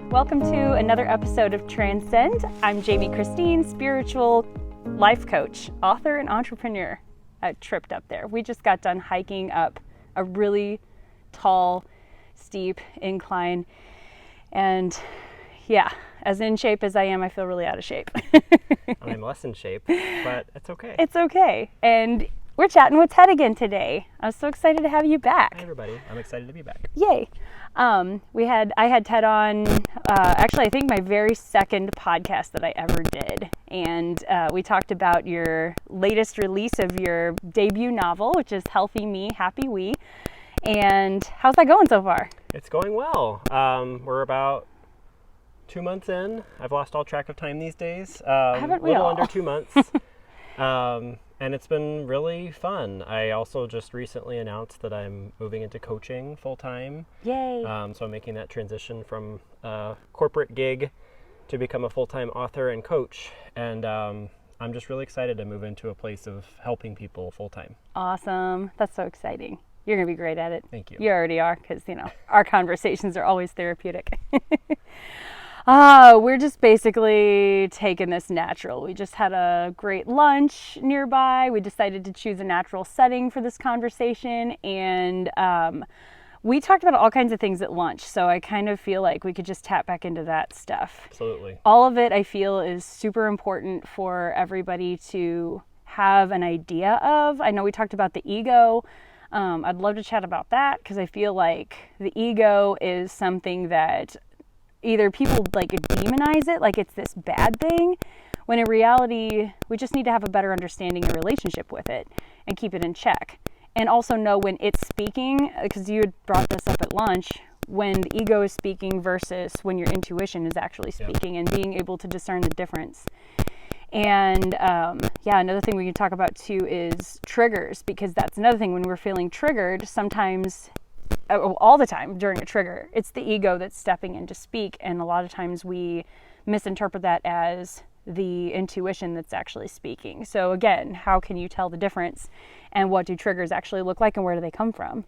welcome to another episode of Transcend. I'm Jami Christine, spiritual life coach, author, and entrepreneur. I tripped up there. We just got done hiking up a really tall, steep incline. And yeah, as in shape as I am, I feel really out of shape. I'm less in shape, but it's okay. It's okay. And we're chatting with Ted again today. I'm so excited to have you back. Hi everybody, I'm excited to be back. Yay. I had Ted on, actually I think my very second podcast that I ever did. And we talked about your latest release of your debut novel, which is Healthy Me, Happy We. And how's that going so far? It's going well. We're about 2 months in. I've lost all track of time these days. Haven't we all? A little under 2 months. And it's been really fun. I also just recently announced that I'm moving into coaching full-time. Yay. So I'm making that transition from a corporate gig to become a full-time author and coach. And I'm just really excited to move into a place of helping people full-time. Awesome. That's so exciting. You're going to be great at it. Thank you. You already are, because, our conversations are always therapeutic. We're just basically taking this natural. We just had a great lunch nearby. We decided to choose a natural setting for this conversation, and we talked about all kinds of things at lunch, so I kind of feel like we could just tap back into that stuff. Absolutely. All of it, I feel, is super important for everybody to have an idea of. I know we talked about the ego. I'd love to chat about that, because I feel like the ego is something that either people demonize it, like it's this bad thing, when in reality, we just need to have a better understanding and relationship with it and keep it in check. And also know when it's speaking, because you had brought this up at lunch, when the ego is speaking versus when your intuition is actually speaking, and being able to discern the difference. And another thing we can talk about too is triggers, because that's another thing. When we're feeling triggered, sometimes, all the time during a trigger, it's the ego that's stepping in to speak, and a lot of times we misinterpret that as the intuition that's actually speaking. So again, how can you tell the difference, and what do triggers actually look like, and where do they come from?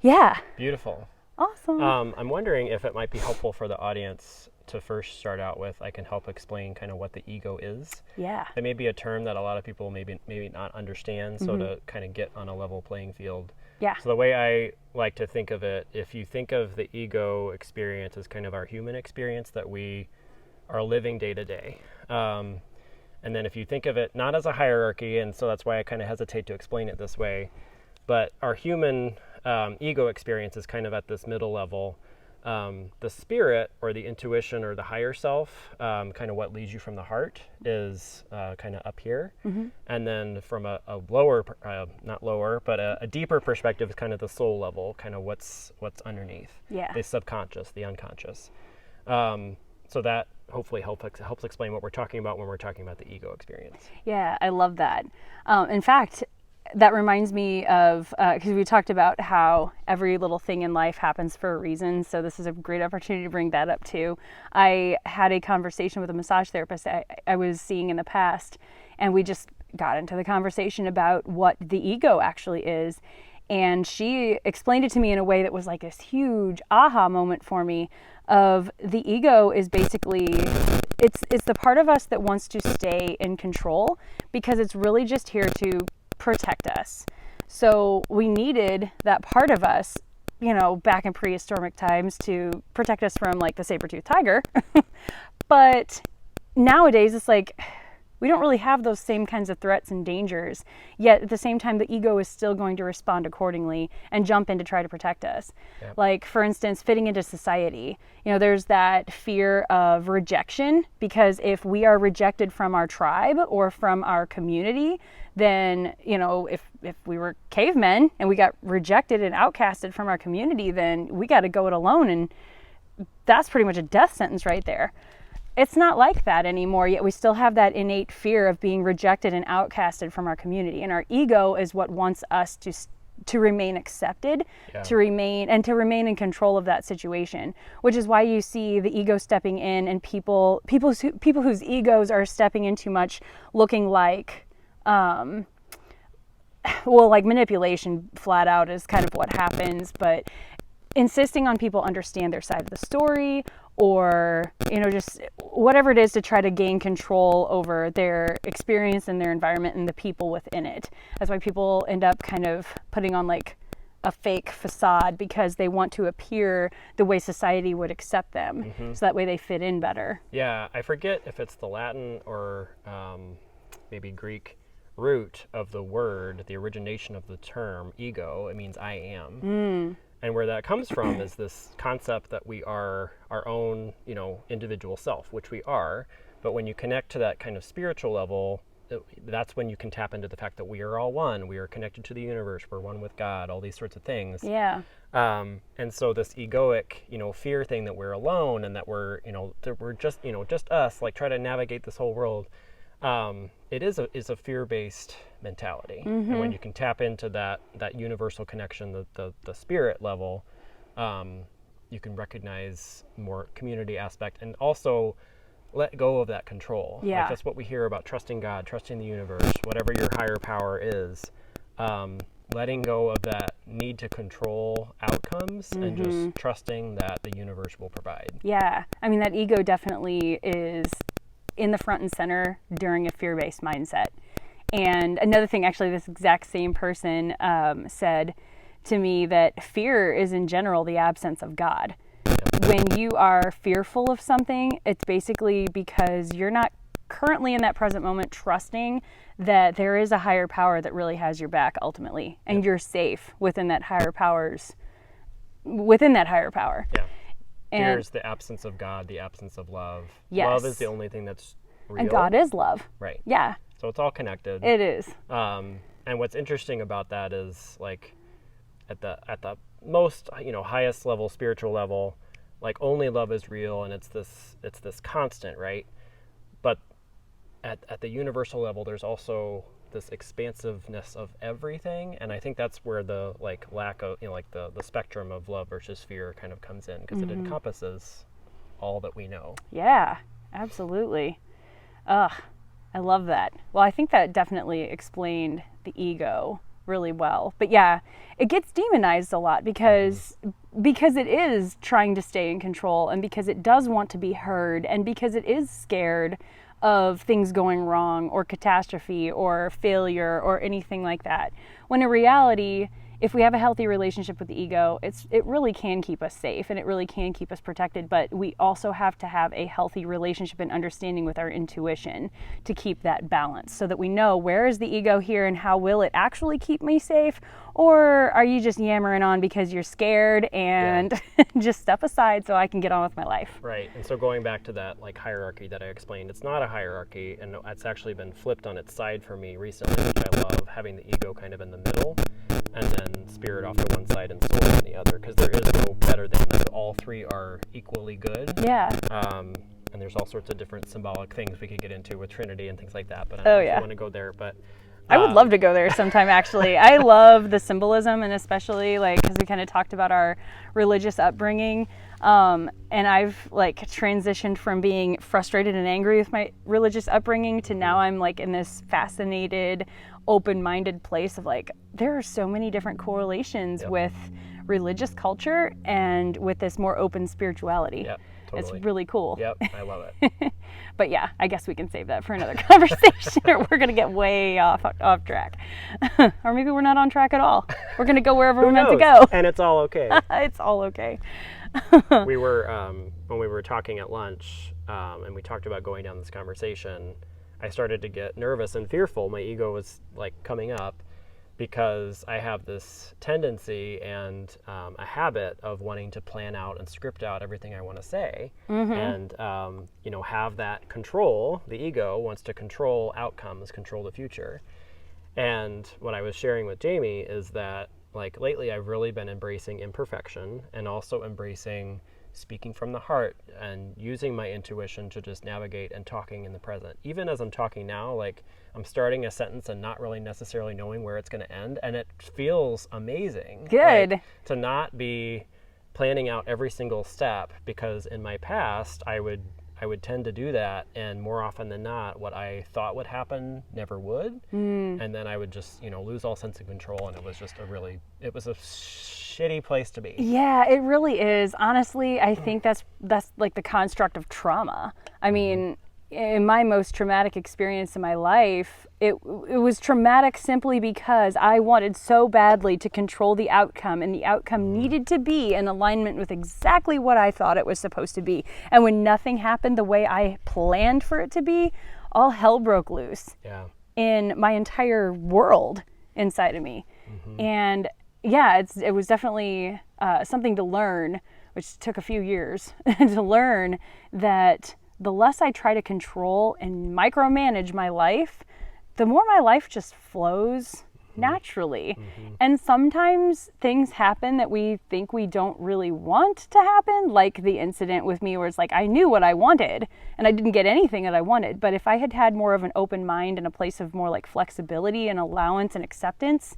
Yeah. Beautiful. Awesome. I'm wondering if it might be helpful for the audience to first start out with, I can help explain kind of what the ego is. Yeah. It may be a term that a lot of people maybe not understand, so to kind of get on a level playing field. Yeah. So the way I like to think of it, if you think of the ego experience as kind of our human experience that we are living day to day. And then if you think of it not as a hierarchy, and so that's why I kind of hesitate to explain it this way, but our human ego experience is kind of at this middle level. The spirit, or the intuition, or the higher self, kind of what leads you from the heart, is kind of up here. And then from a lower, not lower, but a deeper perspective is kind of the soul level, kind of what's underneath. Yeah. The subconscious, the unconscious. So that hopefully helps explain what we're talking about when we're talking about the ego experience. Yeah, I love that. In fact, that reminds me of, because we talked about how every little thing in life happens for a reason. So this is a great opportunity to bring that up too. I had a conversation with a massage therapist I was seeing in the past, and we just got into the conversation about what the ego actually is. And she explained it to me in a way that was like this huge aha moment for me of the ego is basically, it's the part of us that wants to stay in control, because it's really just here to protect us. So we needed that part of us, back in prehistoric times, to protect us from like the saber-toothed tiger. But nowadays it's like we don't really have those same kinds of threats and dangers, yet at the same time the ego is still going to respond accordingly and jump in to try to protect us. Yep. Like, for instance, fitting into society. There's that fear of rejection, because if we are rejected from our tribe or from our community, then, if we were cavemen and we got rejected and outcasted from our community, then we got to go it alone, and that's pretty much a death sentence right there. It's not like that anymore, yet we still have that innate fear of being rejected and outcasted from our community. And our ego is what wants us to remain accepted, to remain in control of that situation, which is why you see the ego stepping in, and people whose egos are stepping in too much, looking like manipulation flat out is kind of what happens. But insisting on people understand their side of the story, or, just whatever it is to try to gain control over their experience and their environment and the people within it. That's why people end up kind of putting on like a fake facade, because they want to appear the way society would accept them. So that way they fit in better. Yeah, I forget if it's the Latin or maybe Greek root of the word, the origination of the term ego. It means I am. And where that comes from is this concept that we are our own, individual self, which we are. But when you connect to that kind of spiritual level, that's when you can tap into the fact that we are all one. We are connected to the universe. We're one with God, all these sorts of things. Yeah. And so this egoic, fear thing that we're alone and that we're just us, like try to navigate this whole world. It is a fear-based mentality. And when you can tap into that universal connection, the spirit level, you can recognize more community aspect and also let go of that control. Yeah. Like that's what we hear about trusting God, trusting the universe, whatever your higher power is. Letting go of that need to control outcomes and just trusting that the universe will provide. Yeah. I mean, that ego definitely is in the front and center during a fear-based mindset. And another thing, actually, this exact same person said to me that fear is in general the absence of God. When you are fearful of something, it's basically because you're not currently in that present moment trusting that there is a higher power that really has your back ultimately, and you're safe within that higher power. Yeah. And Fear is the absence of God, the absence of love. Yes. Love is the only thing that's real. And God is love. Right. Yeah. So it's all connected. It is. And what's interesting about that is like at the most, highest level, spiritual level, like only love is real, and it's this constant, right? But at the universal level, there's also this expansiveness of everything, and I think that's where the like lack of the spectrum of love versus fear kind of comes in, because it encompasses all that we know. Yeah, absolutely. I love that. Well, I think that definitely explained the ego really well. But yeah, it gets demonized a lot because it is trying to stay in control, and because it does want to be heard, and because it is scared of things going wrong or catastrophe or failure or anything like that. When in reality, if we have a healthy relationship with the ego, it really can keep us safe and it really can keep us protected, but we also have to have a healthy relationship and understanding with our intuition to keep that balance, so that we know, where is the ego here and how will it actually keep me safe, or are you just yammering on because you're scared and just step aside so I can get on with my life. Right. And so going back to that like hierarchy that I explained, it's not a hierarchy, and it's actually been flipped on its side for me recently, which I love, having the ego kind of in the middle, and then spirit off to one side and soul on the other, because there is no better than. All three are equally good. Yeah. And there's all sorts of different symbolic things we could get into with Trinity and things like that, but I don't know if you want to go there. But I would love to go there sometime, actually. I love the symbolism, and especially because we kind of talked about our religious upbringing. And I've transitioned from being frustrated and angry with my religious upbringing to now I'm in this fascinated, open-minded place of there are so many different correlations with religious culture and with this more open spirituality. Yep, totally. It's really cool. Yep, I love it. But yeah, I guess we can save that for another conversation, or we're going to get way off track. Or maybe we're not on track at all. We're going to go wherever we're meant to go. And it's all okay. It's all okay. We were, when we were talking at lunch, and we talked about going down this conversation, I started to get nervous and fearful. My ego was coming up, because I have this tendency and a habit of wanting to plan out and script out everything I want to say, and have that control. The ego wants to control outcomes, control the future. And what I was sharing with Jami is that lately I've really been embracing imperfection, and also embracing speaking from the heart and using my intuition to just navigate and talking in the present. Even as I'm talking now, I'm starting a sentence and not really necessarily knowing where it's going to end, and it feels amazing. Good. To not be planning out every single step, because in my past I would tend to do that, and more often than not what I thought would happen never would. And then I would just lose all sense of control, and it was just a shitty place to be. Yeah, it really is. Honestly, I think that's like the construct of trauma. I mean, in my most traumatic experience in my life, it was traumatic simply because I wanted so badly to control the outcome, and the outcome needed to be in alignment with exactly what I thought it was supposed to be. And when nothing happened the way I planned for it to be, all hell broke loose in my entire world inside of me. And yeah, it was definitely something to learn, which took a few years to learn, that the less I try to control and micromanage my life, the more my life just flows naturally. And sometimes things happen that we think we don't really want to happen, like the incident with me where it's like I knew what I wanted and I didn't get anything that I wanted. But if I had had more of an open mind and a place of more like flexibility and allowance and acceptance,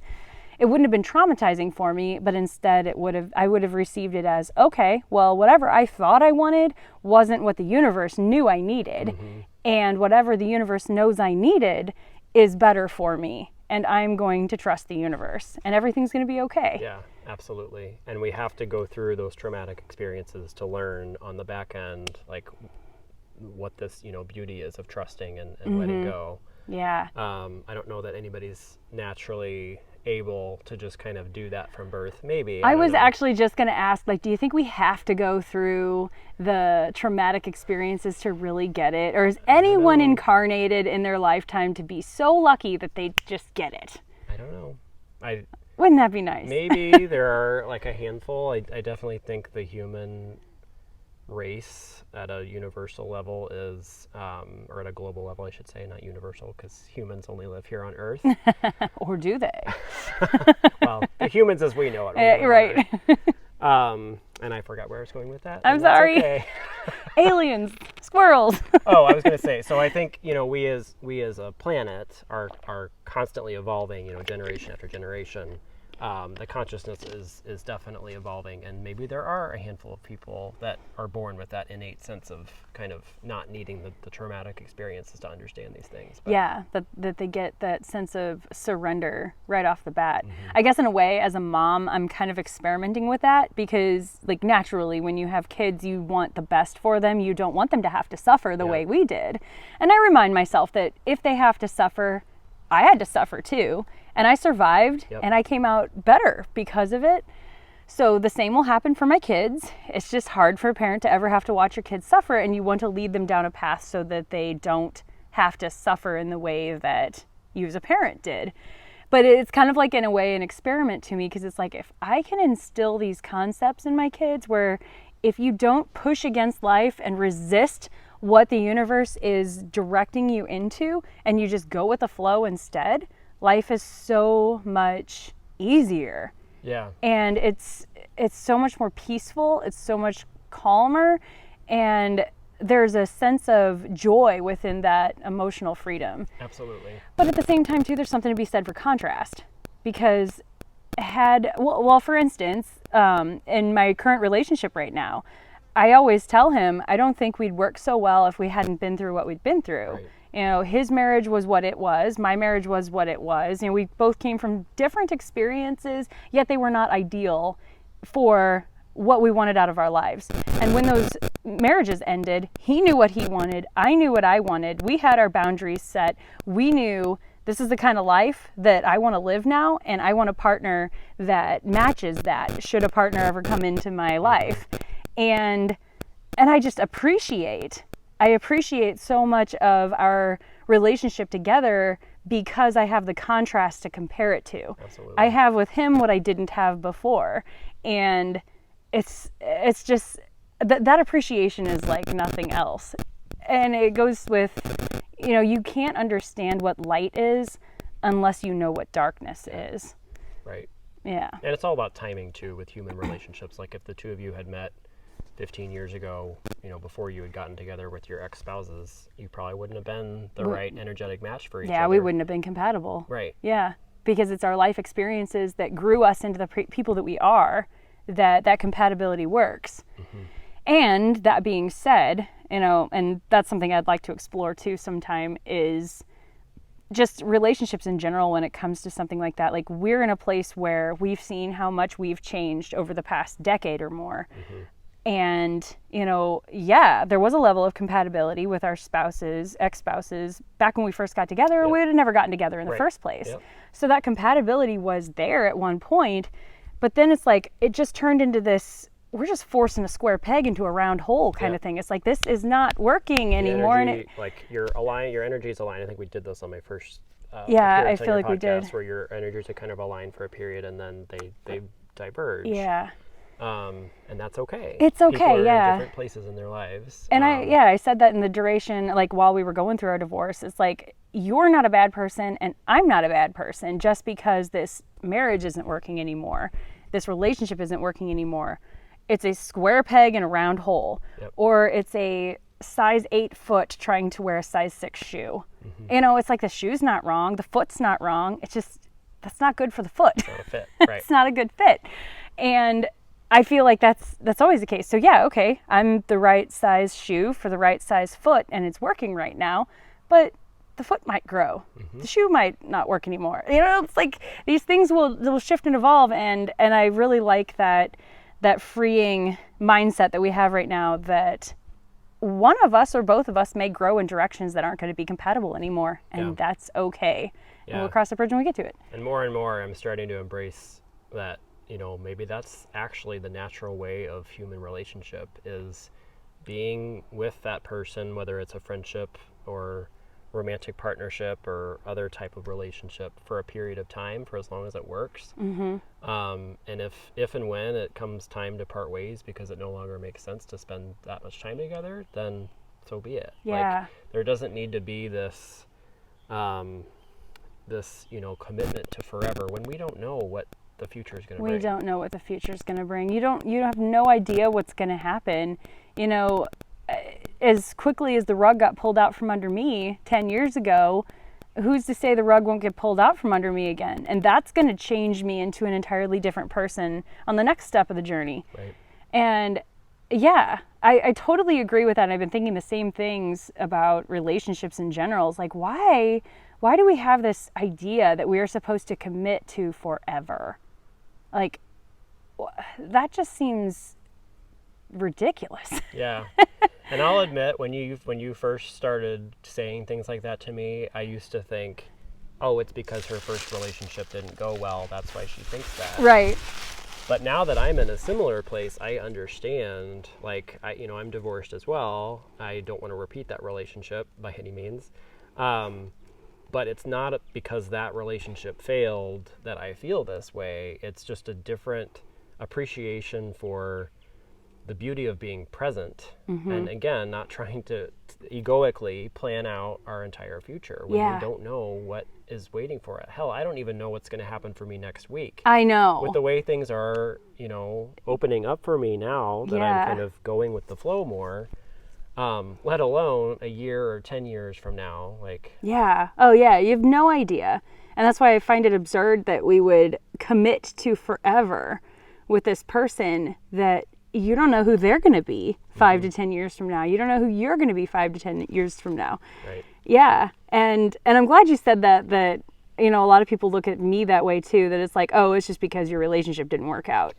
it wouldn't have been traumatizing for me, but instead I would have received it as, okay, well, whatever I thought I wanted wasn't what the universe knew I needed. And whatever the universe knows I needed is better for me. And I'm going to trust the universe and everything's going to be okay. Yeah, absolutely. And we have to go through those traumatic experiences to learn on the back end, like what this, beauty is of trusting and letting go. Yeah. I don't know that anybody's naturally able to just kind of do that from birth. Maybe. I was actually just going to ask, like, do you think we have to go through the traumatic experiences to really get it? Or is anyone incarnated in their lifetime to be so lucky that they just get it? I don't know. Wouldn't that be nice? Maybe there are like a handful. I definitely think the human race at a universal level is, or at a global level, I should say, not universal, because humans only live here on Earth. Or do they? Well, the humans as we know it. Right. And I forgot where I was going with that. I'm sorry. Okay. Aliens, squirrels. Oh, I was going to say, so I think, we as a planet are constantly evolving, generation after generation. The consciousness is definitely evolving, and maybe there are a handful of people that are born with that innate sense of kind of not needing the traumatic experiences to understand these things. But yeah, that they get that sense of surrender right off the bat. I guess in a way, as a mom, I'm kind of experimenting with that because, like, naturally, when you have kids, you want the best for them. You don't want them to have to suffer the way we did. And I remind myself that if they have to suffer, I had to suffer too. And I survived, and I came out better because of it. So the same will happen for my kids. It's just hard for a parent to ever have to watch your kids suffer, and you want to lead them down a path so that they don't have to suffer in the way that you as a parent did. But it's kind of like, in a way, an experiment to me, because it's like, if I can instill these concepts in my kids where if you don't push against life and resist what the universe is directing you into, and you just go with the flow instead, life is so much easier. Yeah. And it's so much more peaceful, it's so much calmer, and there's a sense of joy within that emotional freedom. Absolutely. But at the same time too, there's something to be said for contrast, because for instance, in my current relationship right now, I always tell him I don't think we'd work so well if we hadn't been through what we'd been through. Right. His marriage was what it was. My marriage was what it was. We both came from different experiences, yet they were not ideal for what we wanted out of our lives. And when those marriages ended, he knew what he wanted. I knew what I wanted. We had our boundaries set. We knew this is the kind of life that I want to live now, and I want a partner that matches that, should a partner ever come into my life. And I just appreciate so much of our relationship together because I have the contrast to compare it to. Absolutely. I have with him what I didn't have before. And it's just, that appreciation is like nothing else. And it goes with, you can't understand what light is unless you know what darkness is. Right. Yeah. And it's all about timing too with human relationships. Like if the two of you had met 15 years ago, before you had gotten together with your ex-spouses, you probably wouldn't have been the right energetic match for each other. Yeah, we wouldn't have been compatible. Right. Yeah, because it's our life experiences that grew us into the people that we are, that compatibility works. Mm-hmm. And that being said, and that's something I'd like to explore too sometime, is just relationships in general, when it comes to something like that, like we're in a place where we've seen how much we've changed over the past decade or more. And, you know, yeah, there was a level of compatibility with our spouses, ex-spouses, back when we first got together, or we would have never gotten together in the first place. So that compatibility was there at one point, but then it's like, it just turned into this, we're just forcing a square peg into a round hole kind of thing. It's like, this is not working anymore. Energy, and it, like your energy is aligned. I think we did this on my first I feel like we did. Where your energies are kind of aligned for a period and then they diverge. Yeah. And that's okay. It's okay, People are yeah. in different places in their lives. And I said that in the duration, like while we were going through our divorce, it's like, you're not a bad person and I'm not a bad person just because this marriage isn't working anymore. This relationship isn't working anymore. It's a square peg in a round hole. Or it's a size 8 foot trying to wear a size 6 shoe. You know, it's like the shoe's not wrong, the foot's not wrong. It's just, that's not good for the foot. It's not a fit, right? It's not a good fit. And I feel like that's always the case. So yeah, okay, I'm the right size shoe for the right size foot and it's working right now, but the foot might grow. The shoe might not work anymore. You know, it's like these things will shift and evolve, and I really like that freeing mindset that we have right now, that one of us or both of us may grow in directions that aren't going to be compatible anymore, and that's okay. And we'll cross the bridge when we get to it. And more I'm starting to embrace that, you know, maybe that's actually the natural way of human relationship, is being with that person, whether it's a friendship or romantic partnership or other type of relationship, for a period of time, for as long as it works. And if and when it comes time to part ways because it no longer makes sense to spend that much time together, then so be it. Like, there doesn't need to be this you know, commitment to forever when we don't know what the future is going to bring. We don't know what the future is going to bring. You have no idea what's going to happen. You know, as quickly as the rug got pulled out from under me 10 years ago, who's to say the rug won't get pulled out from under me again? And that's going to change me into an entirely different person on the next step of the journey. Right. And yeah, I totally agree with that. And I've been thinking the same things about relationships in general. It's like, why do we have this idea that we are supposed to commit to forever? Like, that just seems ridiculous. Yeah. And I'll admit, when you first started saying things like that to me, I used to think, oh, it's because her first relationship didn't go well, that's why she thinks that. Right. But now that I'm in a similar place, I understand, like, I'm divorced as well. I don't want to repeat that relationship by any means. But it's not because that relationship failed that I feel this way. It's just a different appreciation for the beauty of being present. And again, not trying to egoically plan out our entire future when we don't know what is waiting for it. Hell, I don't even know what's going to happen for me next week. I know. With the way things are, you know, opening up for me now that I'm kind of going with the flow more. Let alone a year or 10 years from now, like. Yeah. Oh yeah. You have no idea. And that's why I find it absurd that we would commit to forever with this person that you don't know who they're going to be 5 to 10 years from now. You don't know who you're going to be 5 to 10 years from now. Right. Yeah. And I'm glad you said that, you know, a lot of people look at me that way too, that it's like, oh, it's just because your relationship didn't work out.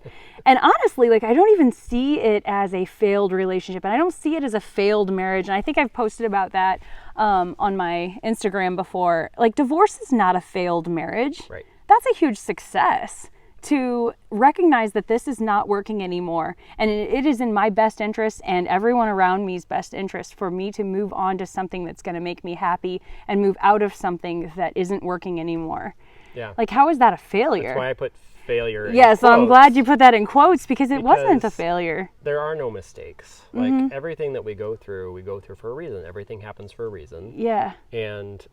And honestly, like, I don't even see it as a failed relationship, and I don't see it as a failed marriage. And I think I've posted about that on my Instagram before. Like, divorce is not a failed marriage. Right. That's a huge success, to recognize that this is not working anymore. And it is in my best interest and everyone around me's best interest for me to move on to something that's going to make me happy and move out of something that isn't working anymore. Yeah. Like, how is that a failure? That's why I put failure in quotes. So I'm glad you put that in quotes, because it wasn't a failure. There are no mistakes. Like, everything that we go through for a reason. Everything happens for a reason. Yeah. And,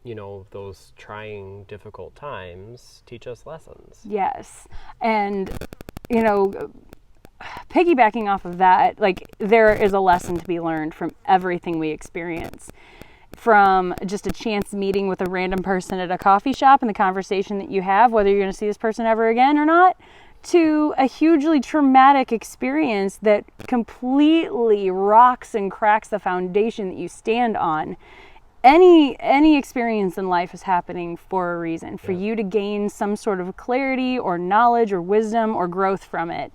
you know, those trying, difficult times teach us lessons. Yes. And, you know, piggybacking off of that, like, there is a lesson to be learned from everything we experience. From just a chance meeting with a random person at a coffee shop and the conversation that you have, whether you're going to see this person ever again or not, to a hugely traumatic experience that completely rocks and cracks the foundation that you stand on. any experience in life is happening for a reason, for Yeah. you to gain some sort of clarity or knowledge or wisdom or growth from it.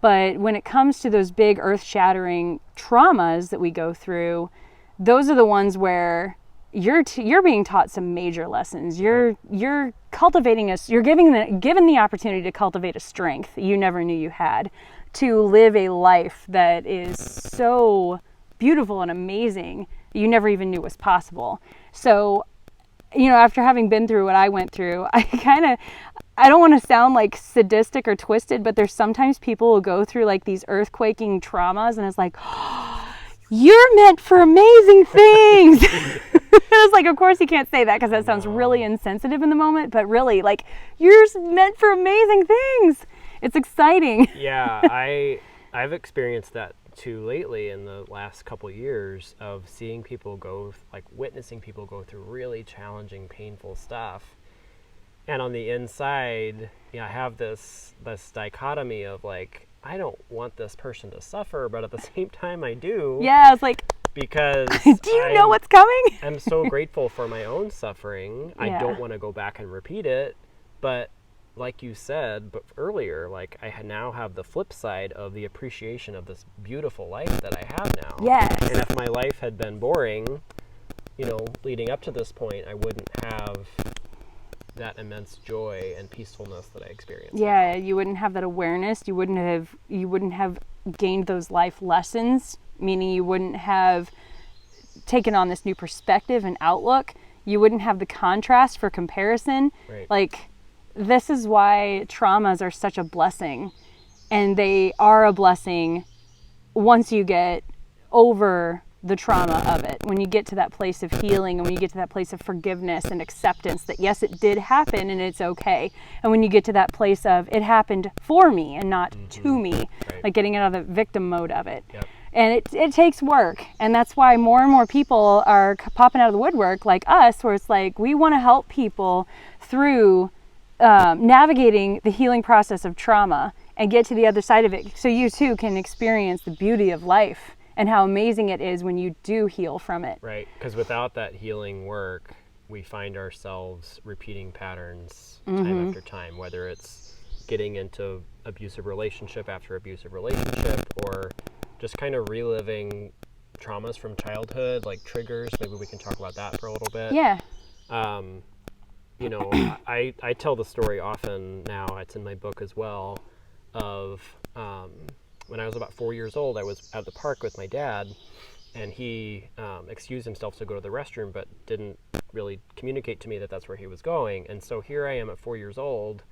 But when it comes to those big earth-shattering traumas that we go through, those are the ones where you're being taught some major lessons. You're cultivating you're given the opportunity to cultivate a strength you never knew you had, to live a life that is so beautiful and amazing you never even knew was possible. So, after having been through what I went through, I don't want to sound like sadistic or twisted, but there's sometimes people who go through like these earthquaking traumas and it's like, you're meant for amazing things. It's like, of course you can't say that because that sounds really insensitive in the moment, but really, like, you're meant for amazing things. It's exciting. Yeah, I've experienced that too lately in the last couple years of seeing people witnessing people go through really challenging, painful stuff. And on the inside, I have this dichotomy of like, I don't want this person to suffer, but at the same time I do. Yeah, it's like, because do you know what's coming? I'm so grateful for my own suffering. Yeah. I don't want to go back and repeat it. But like you said earlier, like I now have the flip side of the appreciation of this beautiful life that I have now. Yes. And if my life had been boring, leading up to this point, I wouldn't have that immense joy and peacefulness that I experienced. Yeah, you wouldn't have that awareness. You wouldn't have gained those life lessons, meaning you wouldn't have taken on this new perspective and outlook. You wouldn't have the contrast for comparison. Right. Like, this is why traumas are such a blessing. And they are a blessing once you get over the trauma of it. When you get to that place of healing and when you get to that place of forgiveness and acceptance that yes, it did happen and it's okay. And when you get to that place of it happened for me and not to me, Right. like getting out of the victim mode of it. Yep. And it takes work. And that's why more and more people are popping out of the woodwork like us, where it's like, we want to help people through navigating the healing process of trauma and get to the other side of it, so you too can experience the beauty of life and how amazing it is when you do heal from it. Right, because without that healing work, we find ourselves repeating patterns time after time, whether it's getting into abusive relationship after abusive relationship, or just kind of reliving traumas from childhood, like triggers. Maybe we can talk about that for a little bit. Yeah. I tell the story often now, it's in my book as well, of when I was about 4 years old, I was at the park with my dad, and he excused himself to go to the restroom, but didn't really communicate to me that that's where he was going. And so here I am at 4 years old,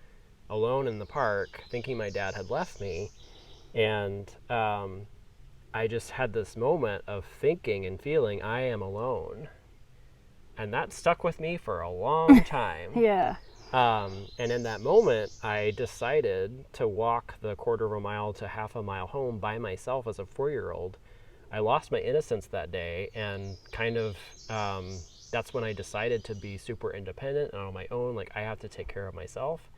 alone in the park, thinking my dad had left me. And I just had this moment of thinking and feeling I am alone. And that stuck with me for a long time. Yeah. And in that moment, I decided to walk the quarter of a mile to half a mile home by myself as a 4-year-old. I lost my innocence that day, and kind of that's when I decided to be super independent and on my own, like I have to take care of myself.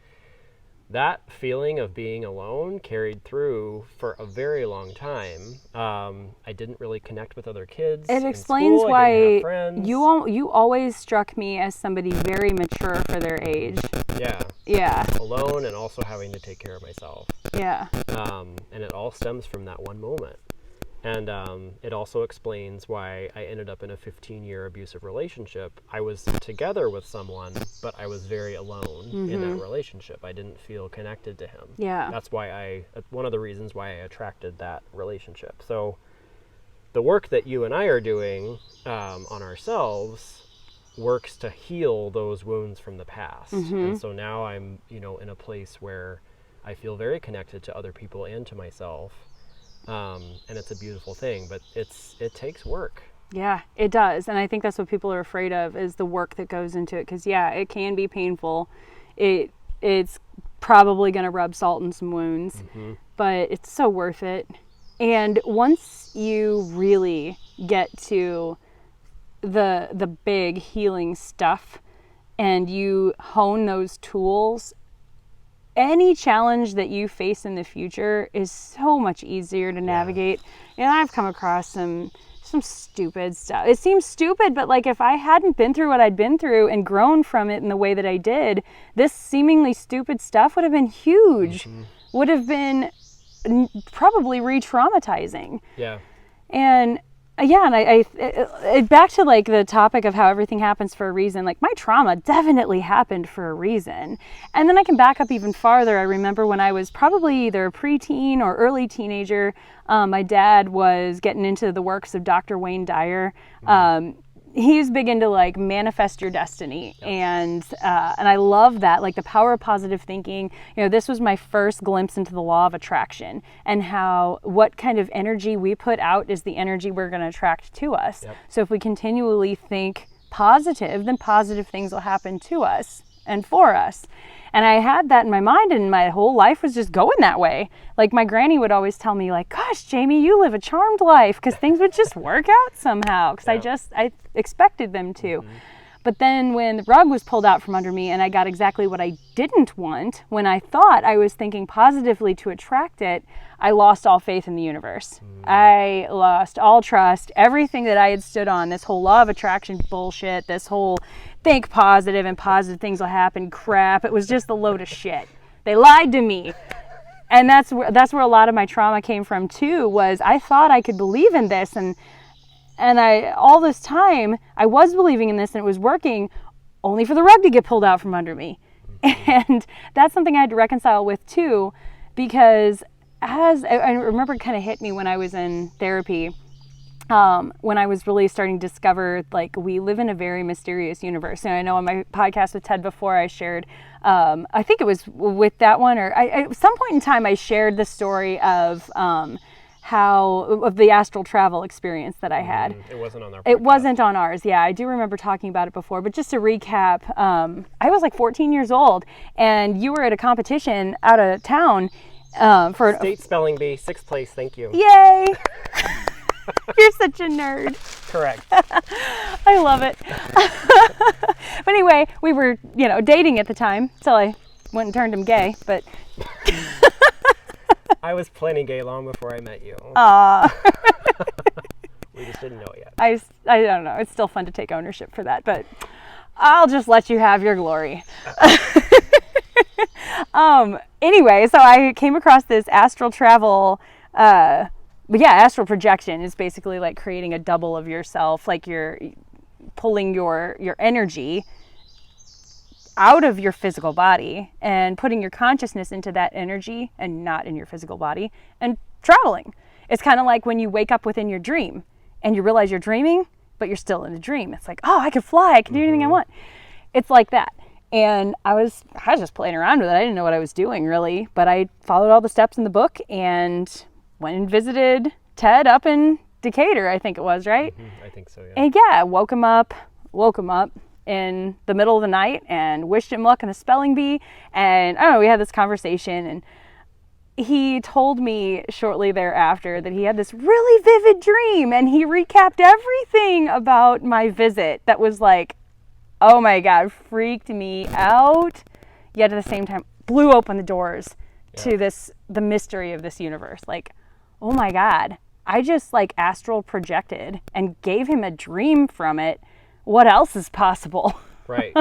That feeling of being alone carried through for a very long time. I didn't really connect with other kids. It explains I why didn't have friends. you always struck me as somebody very mature for their age. Yeah. Yeah. Alone and also having to take care of myself. Yeah. And it all stems from that one moment. And it also explains why I ended up in a 15-year abusive relationship. I was together with someone, but I was very alone in that relationship. I didn't feel connected to him. Yeah. That's why one of the reasons why I attracted that relationship. So the work that you and I are doing on ourselves works to heal those wounds from the past. And so now I'm, in a place where I feel very connected to other people and to myself. And it's a beautiful thing, but it takes work. Yeah, it does. And I think that's what people are afraid of, is the work that goes into it. Because, yeah, it can be painful. It's probably going to rub salt in some wounds, but it's so worth it. And once you really get to the big healing stuff and you hone those tools, any challenge that you face in the future is so much easier to navigate. And I've come across some some stupid stuff. It seems stupid, but like if I hadn't been through what I'd been through and grown from it in the way that I did, this seemingly stupid stuff would have been huge. Would have been probably re-traumatizing. Yeah. And I back to like the topic of how everything happens for a reason. Like my trauma definitely happened for a reason. And then I can back up even farther. I remember when I was probably either a preteen or early teenager, my dad was getting into the works of Dr. Wayne Dyer. He's big into like manifest your destiny. And I love that, like the power of positive thinking. You know, this was my first glimpse into the law of attraction and how what kind of energy we put out is the energy we're going to attract to us. Yep. So if we continually think positive, then positive things will happen to us and for us. And I had that in my mind, and my whole life was just going that way. Like my granny would always tell me, like, gosh, Jamie, you live a charmed life, because things would just work out somehow, because I expected them to. But then when the rug was pulled out from under me and I got exactly what I didn't want, when I thought I was thinking positively to attract it, I lost all faith in the universe. I lost all trust. Everything that I had stood on, this whole law of attraction bullshit, this whole think positive and positive things will happen crap, it was just a load of shit. They lied to me. And that's where a lot of my trauma came from too, was I thought I could believe in this, and I all this time I was believing in this and it was working, only for the rug to get pulled out from under me. And that's something I had to reconcile with too, because as I remember it kind of hit me when I was in therapy, when I was really starting to discover, like, we live in a very mysterious universe. And I know on my podcast with Ted before I shared, I think it was with that one, or at some point in time I shared the story of of the astral travel experience that I had. It wasn't on our podcast. It wasn't on ours. Yeah, I do remember talking about it before. But just to recap, I was like 14 years old, and you were at a competition out of town for State Spelling Bee, 6th place. Thank you. Yay! You're such a nerd. Correct. I love it. But anyway, we were, dating at the time until I went and turned him gay. But I was plenty gay long before I met you. We just didn't know it yet. I don't know. It's still fun to take ownership for that, but I'll just let you have your glory. Anyway, so I came across this astral travel. But yeah, astral projection is basically like creating a double of yourself, like you're pulling your energy out of your physical body and putting your consciousness into that energy and not in your physical body and traveling. It's kind of like when you wake up within your dream and you realize you're dreaming, but you're still in a dream. It's like, oh, I can fly. I can do anything I want. It's like that. And I was just playing around with it. I didn't know what I was doing really, but I followed all the steps in the book and went and visited Ted up in Decatur, I think it was, right? I think so, yeah. And yeah, woke him up in the middle of the night and wished him luck in the spelling bee. And I don't know, we had this conversation, and he told me shortly thereafter that he had this really vivid dream, and he recapped everything about my visit that was like, oh my God, freaked me out, yet at the same time blew open the doors to the mystery of this universe. Like, oh my God, I just like astral projected and gave him a dream from it. What else is possible? Right.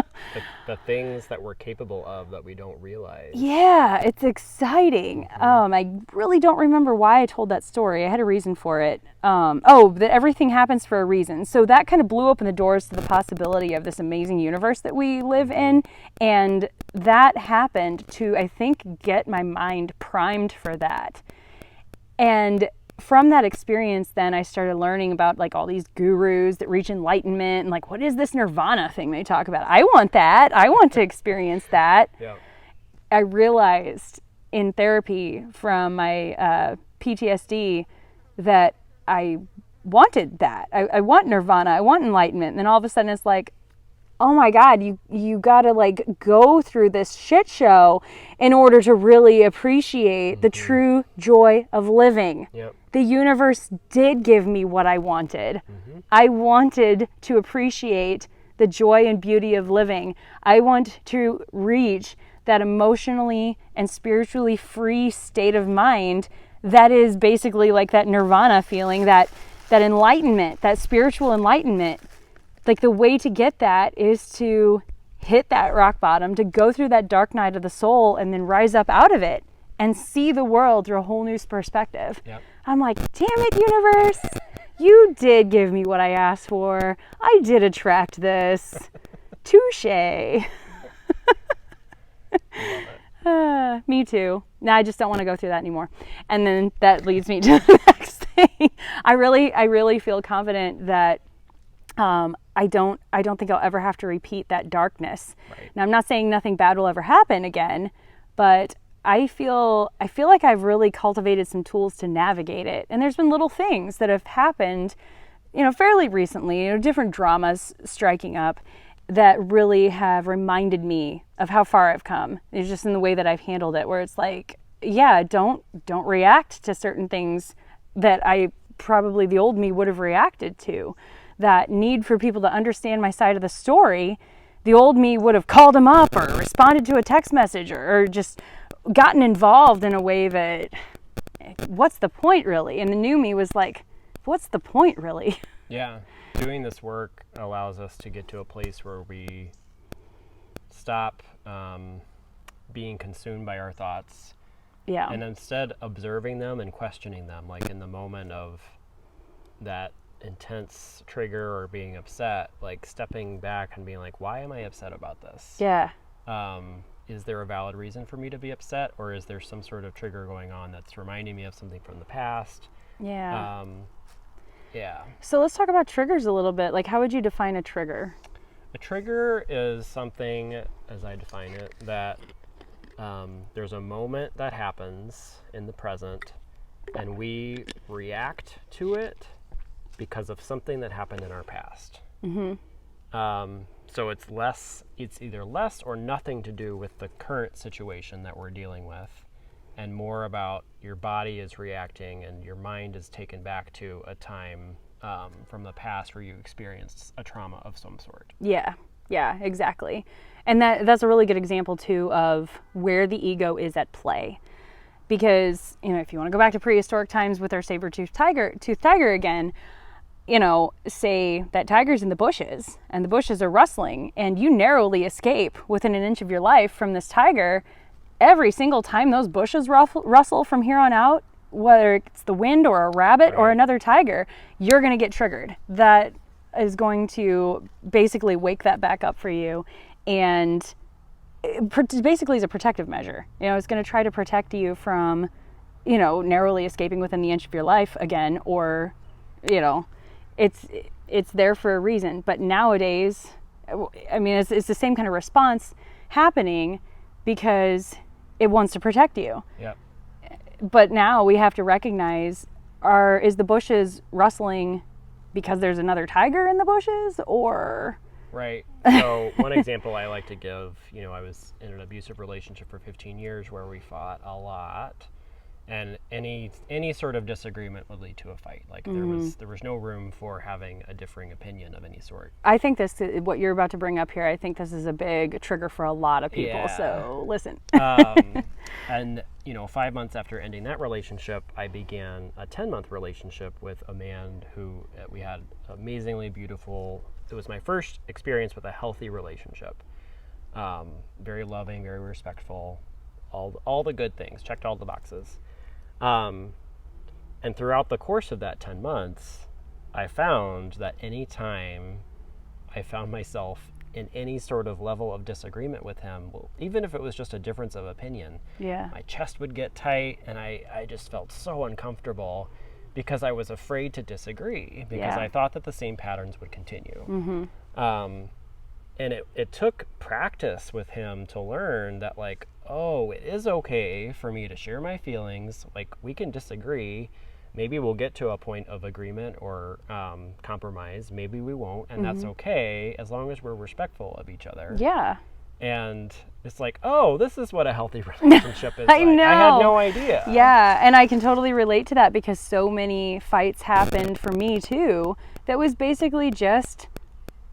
The things that we're capable of that we don't realize. Yeah, it's exciting. I really don't remember why I told that story. I had a reason for it. That everything happens for a reason. So that kind of blew open the doors to the possibility of this amazing universe that we live in. And that happened to, I think, get my mind primed for that. And from that experience, then I started learning about like all these gurus that reach enlightenment and like, what is this nirvana thing they talk about? I want that. I want to experience that. Yeah. I realized in therapy from my PTSD that I wanted that. I want nirvana. I want enlightenment. And then all of a sudden it's like, oh my God, you gotta like go through this shit show in order to really appreciate the true joy of living. Yep. The universe did give me what I wanted. I wanted to appreciate the joy and beauty of living. I want to reach that emotionally and spiritually free state of mind that is basically like that nirvana feeling, that that enlightenment, that spiritual enlightenment, like the way to get that is to hit that rock bottom, to go through that dark night of the soul and then rise up out of it and see the world through a whole new perspective. Yep. I'm like, damn it, universe, you did give me what I asked for. I did attract this. Touche. Me too. Now I just don't want to go through that anymore. And then that leads me to the next thing. I really feel confident that I don't think I'll ever have to repeat that darkness. Right. Now I'm not saying nothing bad will ever happen again, but I feel like I've really cultivated some tools to navigate it. And there's been little things that have happened, fairly recently, different dramas striking up that really have reminded me of how far I've come. It's just in the way that I've handled it, where it's like, yeah, don't react to certain things that I probably the old me would have reacted to. That need for people to understand my side of the story, the old me would have called them up or responded to a text message or just gotten involved in a way that, what's the point really? And the new me was like, what's the point really? Yeah. Doing this work allows us to get to a place where we stop being consumed by our thoughts. Yeah. And instead observing them and questioning them, like in the moment of that intense trigger or being upset, like stepping back and being like, why am I upset about this? Yeah. Is there a valid reason for me to be upset, or is there some sort of trigger going on that's reminding me of something from the past? Yeah. Yeah. So let's talk about triggers a little bit. Like, how would you define a trigger? A trigger is something, as I define it, that there's a moment that happens in the present and we react to it because of something that happened in our past. Mm-hmm. So it's either less or nothing to do with the current situation that we're dealing with, and more about your body is reacting and your mind is taken back to a time from the past where you experienced a trauma of some sort. Yeah, exactly. And that's a really good example too of where the ego is at play. Because, if you want to go back to prehistoric times with our saber-toothed tiger again, say that tiger's in the bushes and the bushes are rustling and you narrowly escape within an inch of your life from this tiger, every single time those bushes rustle from here on out, whether it's the wind or a rabbit or another tiger, you're going to get triggered. That is going to basically wake that back up for you, and basically is a protective measure. It's going to try to protect you from, narrowly escaping within the inch of your life again, or, it's there for a reason. But nowadays, it's the same kind of response happening because it wants to protect you. Yep. But now we have to recognize, is the bushes rustling because there's another tiger in the bushes, or? Right. So one example I like to give, I was in an abusive relationship for 15 years where we fought a lot, and any sort of disagreement would lead to a fight. Like there was no room for having a differing opinion of any sort. I think what you're about to bring up here, I think this is a big trigger for a lot of people. Yeah. So listen. And 5 months after ending that relationship, I began a 10-month relationship with a man who we had amazingly beautiful. It was my first experience with a healthy relationship. Very loving, very respectful, all the good things, checked all the boxes. And throughout the course of that 10 months, I found that any time I found myself in any sort of level of disagreement with him, even if it was just a difference of opinion, my chest would get tight and I just felt so uncomfortable because I was afraid to disagree, because I thought that the same patterns would continue. Mm-hmm. And it took practice with him to learn that, like, oh, it is okay for me to share my feelings. Like, we can disagree. Maybe we'll get to a point of agreement or compromise. Maybe we won't, and that's okay as long as we're respectful of each other. Yeah. And it's like, oh, this is what a healthy relationship is like. I know. I had no idea. Yeah, and I can totally relate to that because so many fights happened for me too that was basically just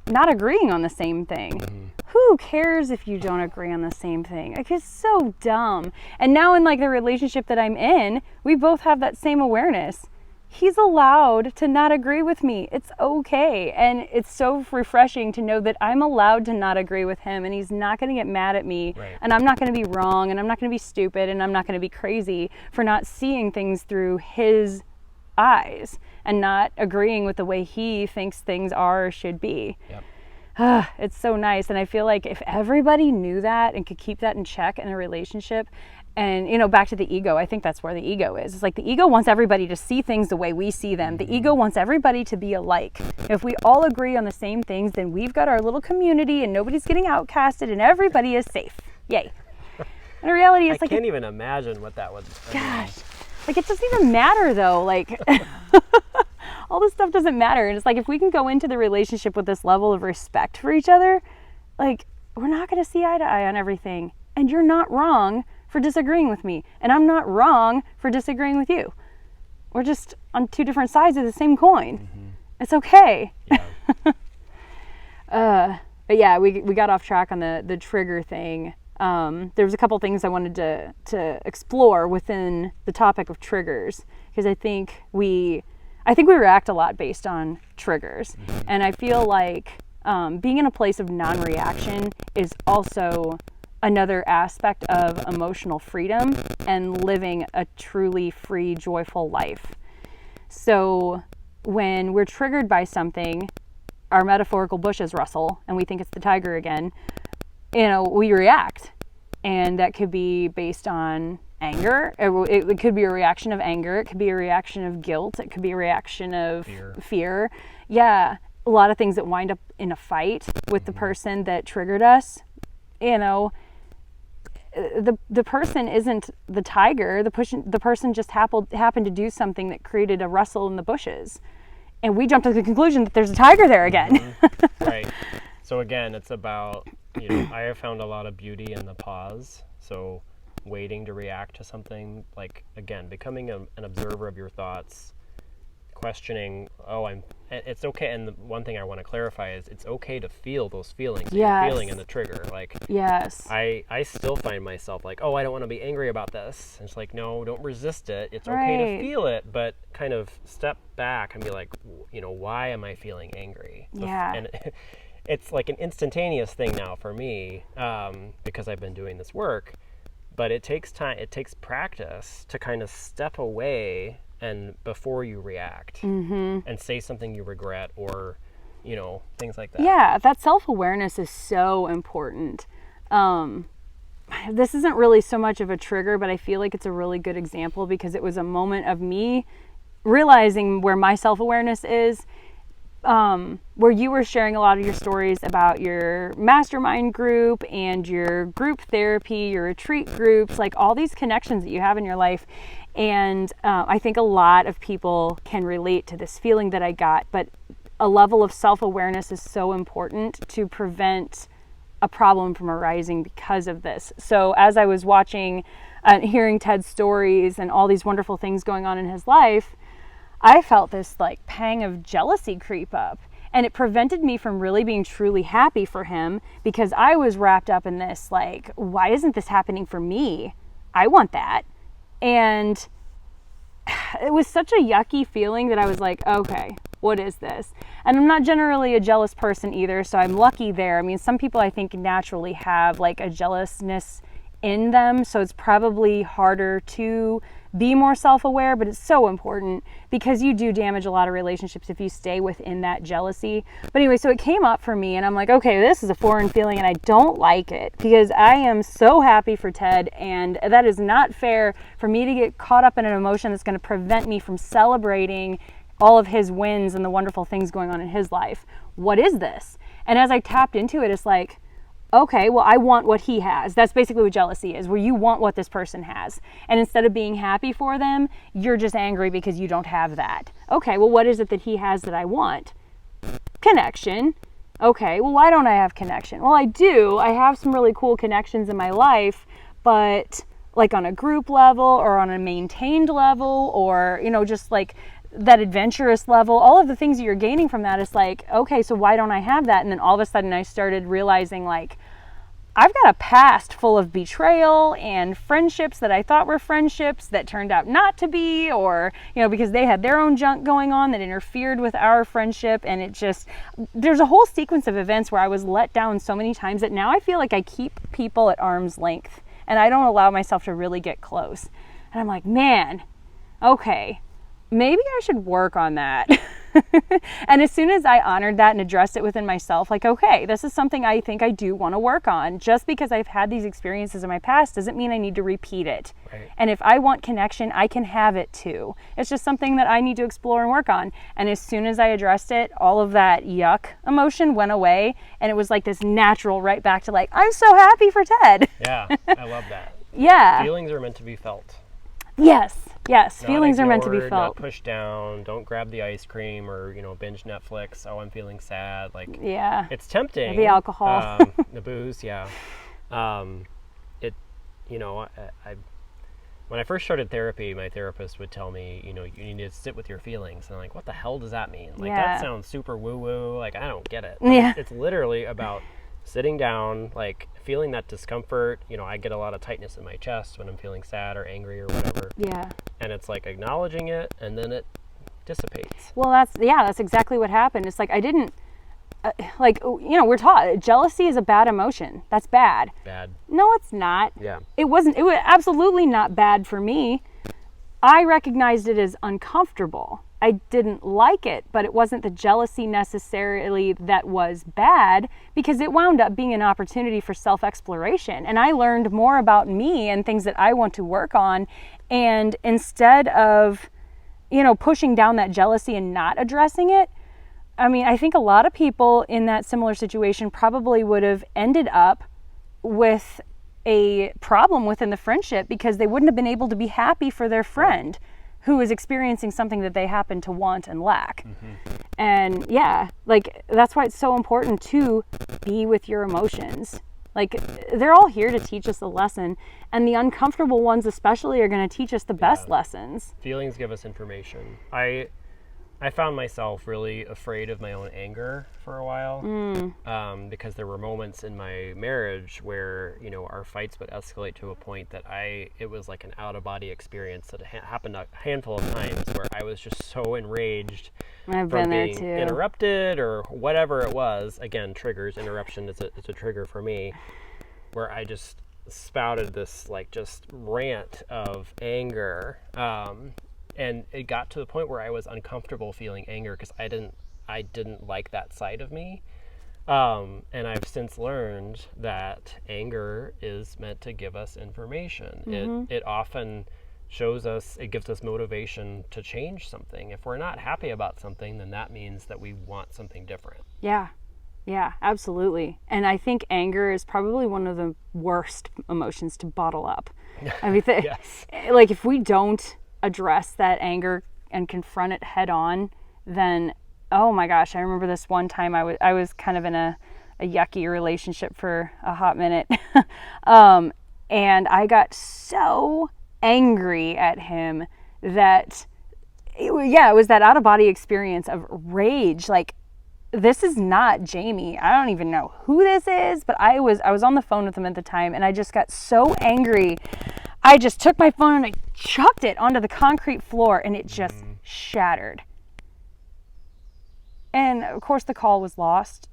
not agreeing on the same thing. Mm-hmm. Who cares if you don't agree on the same thing? Like, it's so dumb. And now in like the relationship that I'm in, we both have that same awareness. he's allowed to not agree with me. It's okay. And it's so refreshing to know that I'm allowed to not agree with him, and he's not going to get mad at me, Right. and I'm not going to be wrong, and I'm not going to be stupid, and I'm not going to be crazy for not seeing things through his eyes and not agreeing with the way he thinks things are or should be. Yep. It's so nice. And I feel like if everybody knew that and could keep that in check in a relationship, and, you know, back to the ego, I think that's where the ego is. It's like the ego wants everybody to see things the way we see them. The ego wants everybody to be alike. If we all agree on the same things, then we've got our little community and nobody's getting outcasted and everybody is safe. Yay. And the reality is, I can't even imagine what that would be. Gosh, like, it doesn't even matter though. Like, all this stuff doesn't matter. And it's like, if we can go into the relationship with this level of respect for each other, like, we're not going to see eye to eye on everything. And you're not wrong for disagreeing with me, and I'm not wrong for disagreeing with you. We're just on two different sides of the same coin. Mm-hmm. It's okay. Yeah. But yeah, we got off track on the trigger thing. There was a couple things I wanted to explore within the topic of triggers, because I think we react a lot based on triggers. Mm-hmm. And I feel like being in a place of non-reaction is also another aspect of emotional freedom and living a truly free, joyful life. So when we're triggered by something, our metaphorical bushes rustle and we think it's the tiger again, you know, we react. And that could be based on anger. It could be a reaction of anger. It could be a reaction of guilt. It could be a reaction of fear. Yeah, a lot of things that wind up in a fight with the person that triggered us. You know, the person isn't the tiger. The person just happened to do something that created a rustle in the bushes, and we jumped to the conclusion that there's a tiger there again. Mm-hmm. Right. So again, it's about, you know, I have found a lot of beauty in the pause. So waiting to react to something, like, again, becoming an observer of your thoughts, questioning, it's okay. And the one thing I want to clarify is it's okay to feel those feelings that you're feeling in the trigger. Like, yes, I still find myself like, I don't want to be angry about this. And it's like, no, don't resist it. It's okay to feel it, but kind of step back and be like, you know, why am I feeling angry? Yeah. And it's like an instantaneous thing now for me, because I've been doing this work, but it takes time. It takes practice to kind of step away and before you react, mm-hmm. and say something you regret, or, you know, things like that. Yeah, that self-awareness is so important. This isn't really so much of a trigger, but I feel like it's a really good example because it was a moment of me realizing where my self-awareness is, where you were sharing a lot of your stories about your mastermind group and your group therapy, your retreat groups, like all these connections that you have in your life. And I think a lot of people can relate to this feeling that I got, but a level of self-awareness is so important to prevent a problem from arising because of this. So as I was watching and hearing Ted's stories and all these wonderful things going on in his life, I felt this like pang of jealousy creep up, and it prevented me from really being truly happy for him because I was wrapped up in this, like, why isn't this happening for me? I want that. And it was such a yucky feeling that I was like, okay, what is this? And I'm not generally a jealous person either, so I'm lucky there. I mean, some people I think naturally have like a jealousness in them, so it's probably harder to be more self-aware, but it's so important because you do damage a lot of relationships if you stay within that jealousy. But anyway, so it came up for me and I'm like, okay, this is a foreign feeling and I don't like it because I am so happy for Ted, and that is not fair for me to get caught up in an emotion that's going to prevent me from celebrating all of his wins and the wonderful things going on in his life. What is this? And as I tapped into it, it's like, okay, well, I want what he has. That's basically what jealousy is, where you want what this person has. And instead of being happy for them, you're just angry because you don't have that. Okay, well, what is it that he has that I want? Connection. Okay, well, why don't I have connection? Well, I do. I have some really cool connections in my life, but like on a group level or on a maintained level or, you know, just like that adventurous level, all of the things that you're gaining from that is like, okay, so why don't I have that? And then all of a sudden I started realizing like, I've got a past full of betrayal and friendships that I thought were friendships that turned out not to be, or, because they had their own junk going on that interfered with our friendship. And there's a whole sequence of events where I was let down so many times that now I feel like I keep people at arm's length and I don't allow myself to really get close. And I'm like, man, okay, maybe I should work on that. And as soon as I honored that and addressed it within myself, like, okay, this is something I think I do want to work on. Just because I've had these experiences in my past doesn't mean I need to repeat it. Right. And if I want connection, I can have it too. It's just something that I need to explore and work on. And as soon as I addressed it, all of that yuck emotion went away. And it was like this natural right back to like, I'm so happy for Ted. Yeah, I love that. Yeah. Feelings are meant to be felt. Yes. Not Feelings ignored, are meant to be felt. Not pushed down. Don't grab the ice cream or, binge Netflix. Oh, I'm feeling sad. Like, yeah, it's tempting. The alcohol. The booze, yeah. When I first started therapy, my therapist would tell me, you need to sit with your feelings. And I'm like, what the hell does that mean? Like, that sounds super woo-woo. Like, I don't get it. Yeah. It's literally about sitting down, like, feeling that discomfort. I get a lot of tightness in my chest when I'm feeling sad or angry or whatever. Yeah. And it's like acknowledging it, and then it dissipates. Well, that's exactly what happened. It's like I didn't, we're taught jealousy is a bad emotion. That's bad. Bad. No, it's not. Yeah. It was absolutely not bad for me. I recognized it as uncomfortable. I didn't like it, but it wasn't the jealousy necessarily that was bad, because it wound up being an opportunity for self-exploration. And I learned more about me and things that I want to work on. And instead of, pushing down that jealousy and not addressing it, I think a lot of people in that similar situation probably would have ended up with a problem within the friendship because they wouldn't have been able to be happy for their friend who is experiencing something that they happen to want and lack. Mm-hmm. And that's why it's so important to be with your emotions. Like, they're all here to teach us a lesson, and the uncomfortable ones especially are going to teach us the best lessons. Feelings give us information. I found myself really afraid of my own anger for a while, because there were moments in my marriage where, our fights would escalate to a point that it was like an out-of-body experience that happened a handful of times where I was just so enraged I've from been there being too. interrupted or whatever it was. Again, triggers, interruption is a trigger for me, where I just spouted this like just rant of anger. And it got to the point where I was uncomfortable feeling anger because I didn't like that side of me. And I've since learned that anger is meant to give us information. Mm-hmm. It often shows us, it gives us motivation to change something. If we're not happy about something, then that means that we want something different. Yeah, absolutely. And I think anger is probably one of the worst emotions to bottle up. Yes. Like, if we don't address that anger and confront it head on, then oh my gosh, I remember this one time I was kind of in a yucky relationship for a hot minute. And I got so angry at him that it was that out of body experience of rage. Like, this is not Jami. I don't even know who this is, but I was on the phone with him at the time, and I just got so angry. I just took my phone and I chucked it onto the concrete floor, and it just shattered. And of course the call was lost.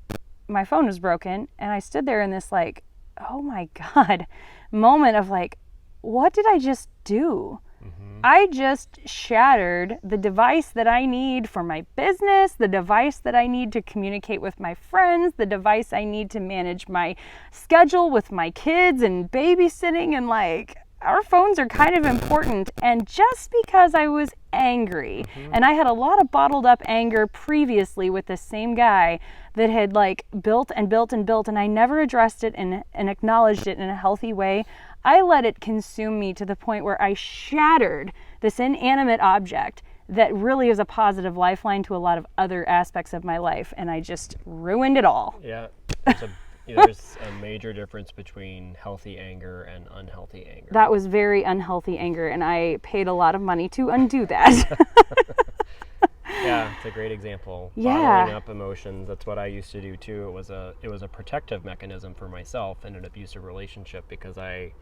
My phone was broken, and I stood there in this like, oh my God, moment of like, what did I just do? Mm-hmm. I just shattered the device that I need for my business, the device that I need to communicate with my friends, the device I need to manage my schedule with my kids and babysitting, and like, our phones are kind of important. And just because I was angry, and I had a lot of bottled up anger previously with this same guy that had like built and built and built, and I never addressed it and acknowledged it in a healthy way, I let it consume me to the point where I shattered this inanimate object that really is a positive lifeline to a lot of other aspects of my life, and I just ruined it all. Yeah, there's a major difference between healthy anger and unhealthy anger. That was very unhealthy anger, and I paid a lot of money to undo that. Yeah, it's a great example. Yeah. Bottling up emotions. That's what I used to do too. It was a protective mechanism for myself in an abusive relationship, because I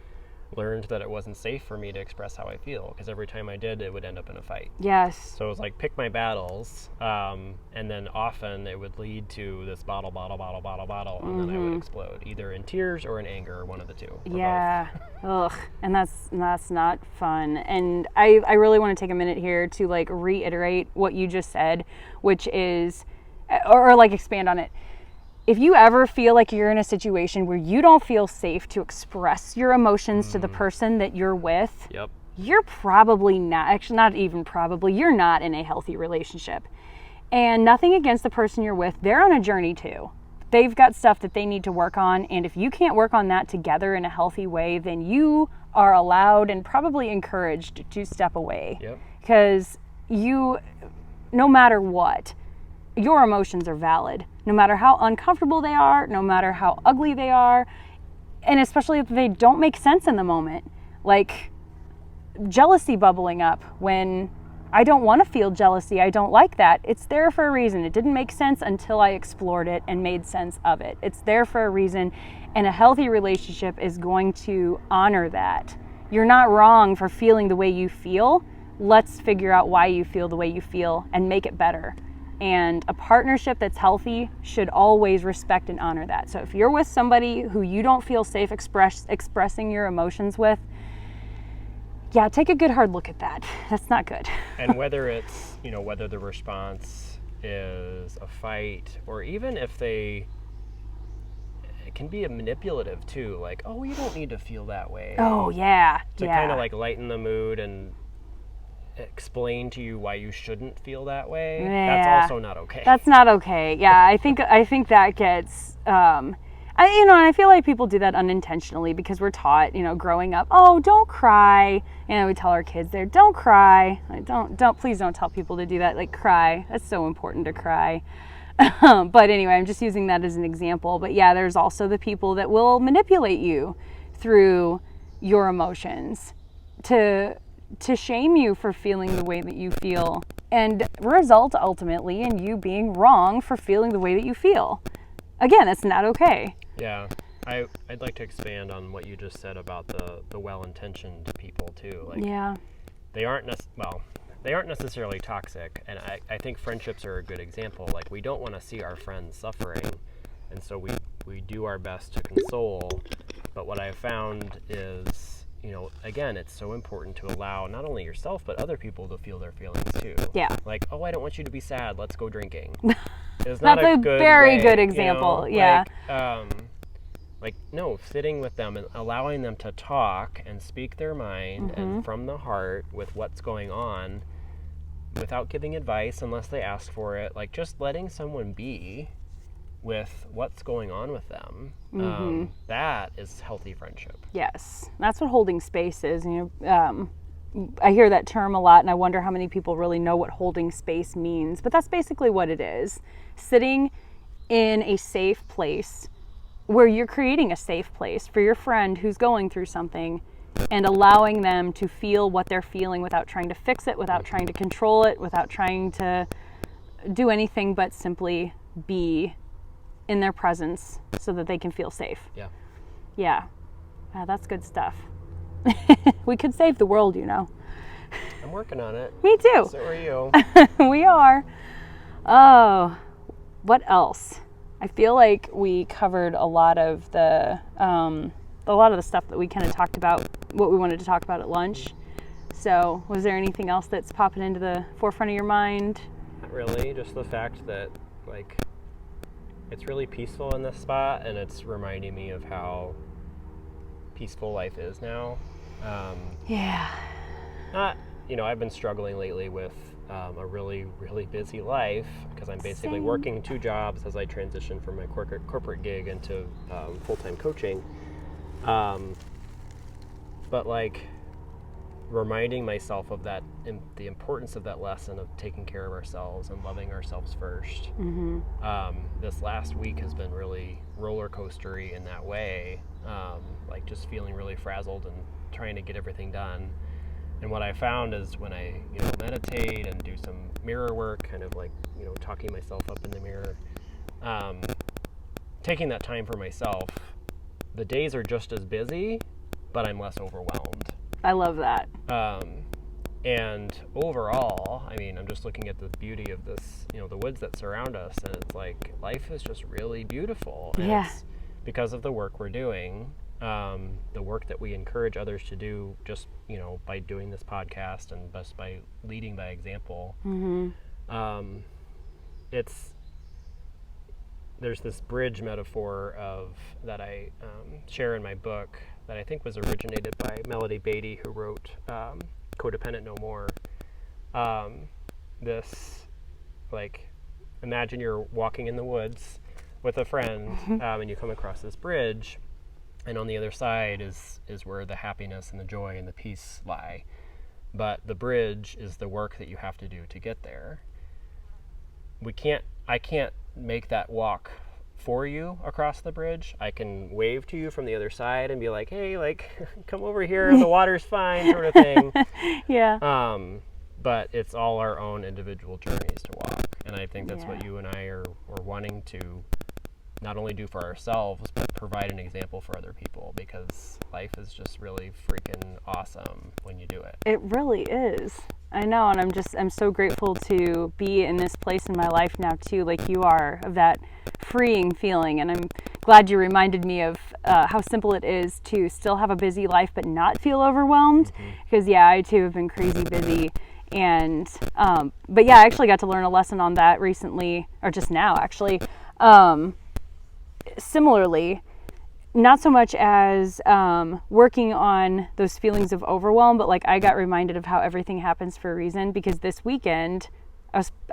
learned that it wasn't safe for me to express how I feel, because every time I did, it would end up in a fight. Yes. So it was like, pick my battles, and then often it would lead to this bottle, and then I would explode, either in tears or in anger, or one of the two. Yeah. Ugh. And that's not fun. And I really want to take a minute here to like reiterate what you just said, which is, or like expand on it. If you ever feel like you're in a situation where you don't feel safe to express your emotions to the person that you're with, Yep. you're probably not, actually not even probably, you're not in a healthy relationship. And nothing against the person you're with, they're on a journey too. They've got stuff that they need to work on, and if you can't work on that together in a healthy way, then you are allowed and probably encouraged to step away. Yep. Because you, no matter what, your emotions are valid, no matter how uncomfortable they are, no matter how ugly they are, and especially if they don't make sense in the moment. Like jealousy bubbling up when I don't want to feel jealousy. I don't like that. It's there for a reason. It didn't make sense until I explored it and made sense of it. It's there for a reason, and a healthy relationship is going to honor that. You're not wrong for feeling the way you feel. Let's figure out why you feel the way you feel and make it better. And a partnership that's healthy should always respect and honor that. So if you're with somebody who you don't feel safe expressing your emotions with, yeah, take a good hard look at that. That's not good. And whether it's, whether the response is a fight, or even if it can be a manipulative too, like, oh, you don't need to feel that way. Oh, yeah. To kind of like lighten the mood and explain to you why you shouldn't feel that way. Yeah. That's also not okay. That's not okay. Yeah, I think that gets I feel like people do that unintentionally, because we're taught, growing up, oh, don't cry. We tell our kids there, don't cry. Please don't tell people to do that. Like, cry. That's so important to cry. But anyway, I'm just using that as an example. But yeah, there's also the people that will manipulate you through your emotions to shame you for feeling the way that you feel, and result ultimately in you being wrong for feeling the way that you feel. Again, it's not okay. Yeah. I'd like to expand on what you just said about the well-intentioned people too. Like, yeah. They aren't necessarily toxic, and I think friendships are a good example. Like, we don't want to see our friends suffering, and so we do our best to console. But what I've found is, again, it's so important to allow not only yourself, but other people to feel their feelings too. Yeah. Like, oh, I don't want you to be sad. Let's go drinking. It's That's not a a good very way, good example. Yeah. No, sitting with them and allowing them to talk and speak their mind and from the heart with what's going on, without giving advice unless they ask for it. Like, just letting someone be with what's going on with them. That is healthy friendship. Yes, that's what holding space is. I hear that term a lot, and I wonder how many people really know what holding space means. But that's basically what it is. Sitting in a safe place, where you're creating a safe place for your friend who's going through something, and allowing them to feel what they're feeling without trying to fix it, without trying to control it, without trying to do anything but simply be in their presence so that they can feel safe. Yeah. Yeah. That's good stuff. We could save the world, I'm working on it. Me too. So are you. We are. Oh, what else? I feel like we covered a lot of the stuff that we kind of talked about, what we wanted to talk about at lunch. So was there anything else that's popping into the forefront of your mind? Not really. Just the fact that, like, it's really peaceful in this spot, and it's reminding me of how peaceful life is now. Yeah. I've been struggling lately with a really, really busy life, because I'm basically working 2 jobs as I transition from my corporate gig into full-time coaching. But like, reminding myself of that, the importance of that lesson of taking care of ourselves and loving ourselves first. This last week has been really roller coastery in that way, like just feeling really frazzled and trying to get everything done. And what I found is when I, meditate and do some mirror work, kind of like, talking myself up in the mirror, taking that time for myself, the days are just as busy, but I'm less overwhelmed. I love that. And overall, I mean, I'm just looking at the beauty of this, the woods that surround us, and it's like life is just really beautiful. And it's because of the work we're doing, the work that we encourage others to do just, by doing this podcast and just by leading by example. Mm-hmm. There's this bridge metaphor that I share in my book that I think was originated by Melody Beatty, who wrote Codependent No More. Imagine you're walking in the woods with a friend, and you come across this bridge, and on the other side is where the happiness and the joy and the peace lie. But the bridge is the work that you have to do to get there. I can't make that walk for you across the bridge. I can wave to you from the other side and be like, hey, come over here, the water's fine, sort of thing. Yeah. But it's all our own individual journeys to walk. And I think that's what you and I are wanting to not only do for ourselves, but provide an example for other people, because life is just really freaking awesome when you do it. It really is. I know, and I'm so grateful to be in this place in my life now too, like you are, of that freeing feeling. And I'm glad you reminded me of how simple it is to still have a busy life but not feel overwhelmed. Because I too have been crazy busy. And but I actually got to learn a lesson on that recently, or just now actually. Similarly, not so much as working on those feelings of overwhelm, but I got reminded of how everything happens for a reason, because this weekend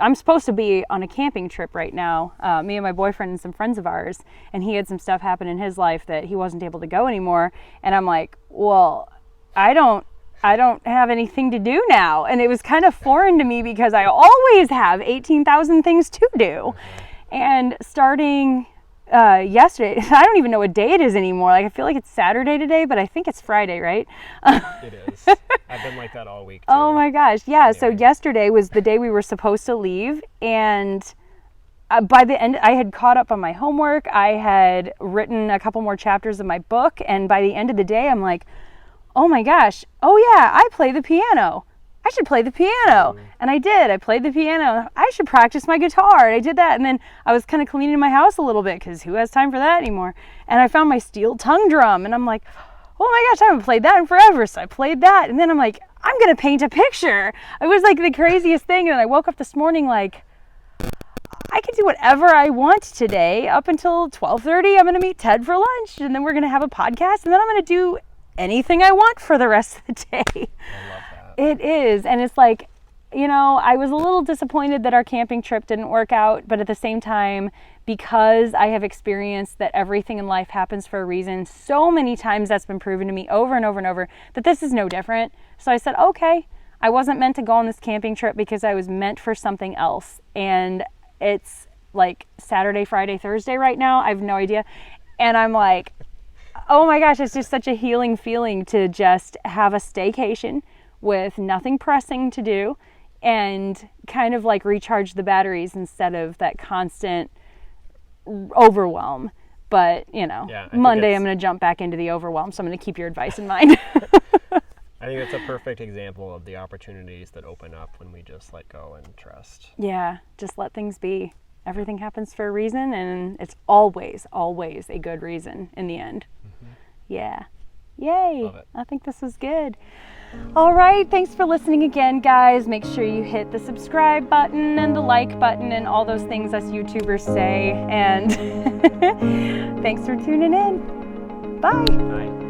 I'm supposed to be on a camping trip right now, me and my boyfriend and some friends of ours, and he had some stuff happen in his life that he wasn't able to go anymore. And I'm like, well, I don't have anything to do now. And it was kind of foreign to me because I always have 18,000 things to do. And starting yesterday, I don't even know what day it is anymore. I feel like it's Saturday today, but I think it's Friday, right? It is. I've been like that all week too. Oh my gosh. Yeah. Anyway. So yesterday was the day we were supposed to leave. And by the end, I had caught up on my homework. I had written a couple more chapters of my book. And by the end of the day, I'm like, oh my gosh. Oh yeah, I play the piano. I should play the piano. And I did. I played the piano. I should practice my guitar. And I did that. And then I was kind of cleaning my house a little bit, because who has time for that anymore? And I found my steel tongue drum. And I'm like, oh my gosh, I haven't played that in forever. So I played that. And then I'm like, I'm going to paint a picture. It was like the craziest thing. And I woke up this morning like, I can do whatever I want today up until 12:30. I'm going to meet Ted for lunch. And then we're going to have a podcast. And then I'm going to do anything I want for the rest of the day. I love that. It is. And it's like, I was a little disappointed that our camping trip didn't work out, but at the same time, because I have experienced that everything in life happens for a reason, so many times that's been proven to me over and over and over that this is no different. So I said, okay, I wasn't meant to go on this camping trip because I was meant for something else. And it's like Saturday, Friday, Thursday right now. I have no idea. And I'm like, oh my gosh, it's just such a healing feeling to just have a staycation with nothing pressing to do and kind of recharge the batteries instead of that constant overwhelm. But, Monday I'm going to jump back into the overwhelm, so I'm going to keep your advice in mind. I think it's a perfect example of the opportunities that open up when we just let go and trust. Yeah, just let things be. Everything happens for a reason, and it's always, always a good reason in the end. Yeah. Yay. Love it. I think this was good. All right. Thanks for listening again, guys. Make sure you hit the subscribe button and the like button and all those things us YouTubers say. And thanks for tuning in. Bye. Bye.